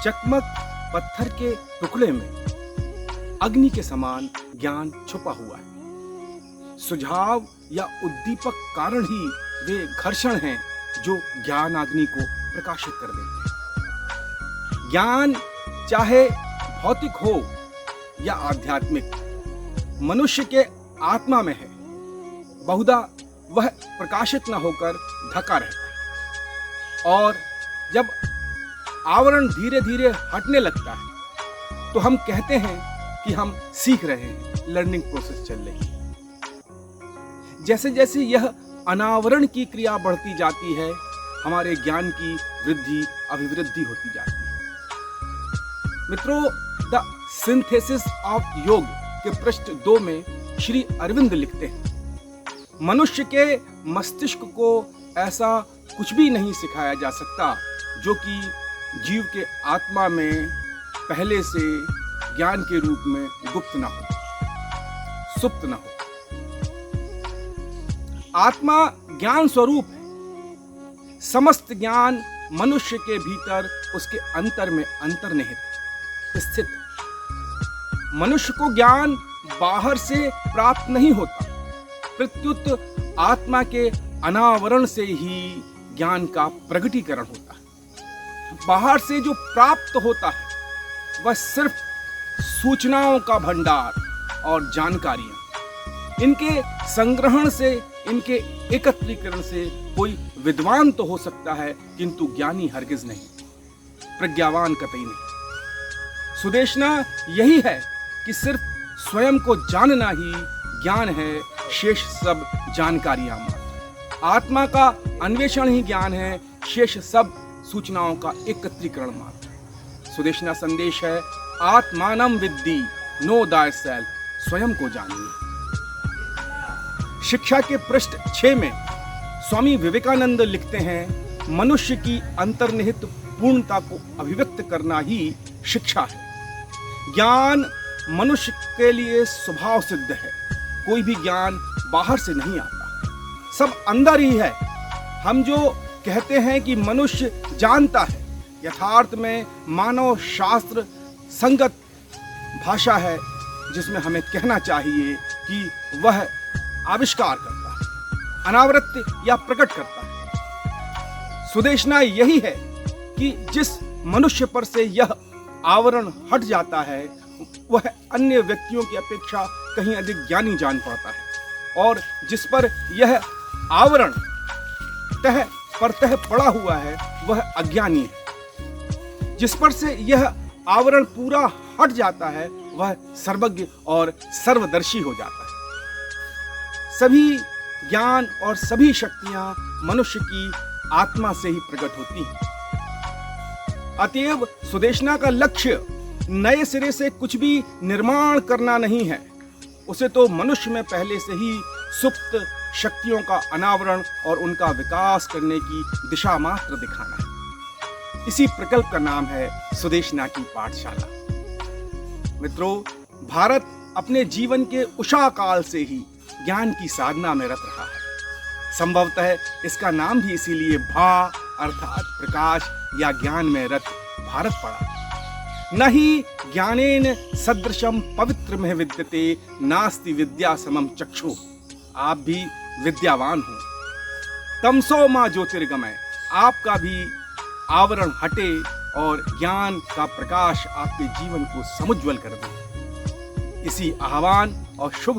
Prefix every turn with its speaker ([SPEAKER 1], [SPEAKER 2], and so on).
[SPEAKER 1] चकमक पत्थर के टुकड़े में अग्नि के समान ज्ञान छुपा हुआ है। सुझाव या उद्दीपक कारण ही वे घर्षण हैं जो ज्ञान अग्नि को प्रकाशित कर देते हैं। ज्ञान चाहे भौतिक हो या आध्यात्मिक, मनुष्य के आत्मा में है। बहुधा वह प्रकाशित न होकर ढका रहता है, और जब आवरण धीरे धीरे हटने लगता है तो हम कहते हैं कि हम सीख रहे हैं, लर्निंग प्रोसेस चल रही है। जैसे जैसे यह अनावरण की क्रिया बढ़ती जाती है, हमारे ज्ञान की वृद्धि अभिवृद्धि होती जाती है। मित्रों, द सिंथेसिस ऑफ योग के पृष्ठ 2 में श्री अरविंद लिखते हैं, मनुष्य के मस्तिष्क को ऐसा कुछ भी नहीं सिखाया जा सकता जो कि जीव के आत्मा में पहले से ज्ञान के रूप में गुप्त न हो, सुप्त न हो। आत्मा ज्ञान स्वरूप है। समस्त ज्ञान मनुष्य के भीतर उसके अंतर में अंतर्निहित स्थित। मनुष्य को ज्ञान बाहर से प्राप्त नहीं होता, प्रत्युत आत्मा के अनावरण से ही ज्ञान का प्रगटीकरण होता है। बाहर से जो प्राप्त होता है वह सिर्फ सूचनाओं का भंडार और जानकारियां। इनके संग्रहण से, इनके एकत्रीकरण से कोई विद्वान तो हो सकता है, किंतु ज्ञानी हरगिज नहीं, प्रज्ञावान कतई नहीं। सुदेशना यही है कि सिर्फ स्वयं को जानना ही ज्ञान है, शेष सब जानकारियां मात्र। आत्मा का अन्वेषण ही ज्ञान है, शेष सब सूचनाओं का एकत्रीकरण मात्र। सुदेशना संदेश है, आत्मानम विद्धि, नो थायसेल्फ, स्वयं को जानिए। शिक्षा के पृष्ठ 6 में स्वामी विवेकानंद लिखते हैं, मनुष्य की अंतर्निहित पूर्णता को अभिव्यक्त करना ही शिक्षा है। ज्ञान मनुष्य के लिए स्वभाव सिद्ध है। कोई भी ज्ञान बाहर से नहीं आता, सब अंदर ही है। हम जो कहते हैं कि मनुष्य जानता है, यथार्थ में मानव शास्त्र संगत भाषा है, जिसमें हमें कहना चाहिए कि वह आविष्कार करता है, अनावृत या प्रकट करता है। सुदेशना यही है कि जिस मनुष्य पर से यह आवरण हट जाता है वह अन्य व्यक्तियों की अपेक्षा कहीं अधिक ज्ञानी जान पड़ता है, और जिस पर यह आवरण तह पर तह पड़ा हुआ है वह अज्ञानी है। जिस पर से यह आवरण पूरा हट जाता है वह सर्वज्ञ और सर्वदर्शी हो जाता है। सभी ज्ञान और सभी शक्तियां मनुष्य की आत्मा से ही प्रकट होती हैं। अतएव सुदेशना का लक्ष्य नए सिरे से कुछ भी निर्माण करना नहीं है, उसे तो मनुष्य में पहले से ही सुप्त शक्तियों का अनावरण और उनका विकास करने की दिशा मात्र दिखाना है। इसी प्रकल्प का नाम है सुदेशना की पाठशाला। मित्रों, भारत अपने जीवन के उषा काल से ही ज्ञान की साधना में रत रहा है। संभवतः इसका नाम भी इसीलिए भा अर्थात प्रकाश या ज्ञान में रत भारत पड़ा। न ही ज्ञानेन सदृशम पवित्र में विद्यते, नास्ति विद्या समम चक्षु। आप भी विद्यावान हो। तमसो मां ज्योतिर्गमय, आपका भी आवरण हटे और ज्ञान का प्रकाश आपके जीवन को समुज्वल कर दे। इसी आह्वान और शुभ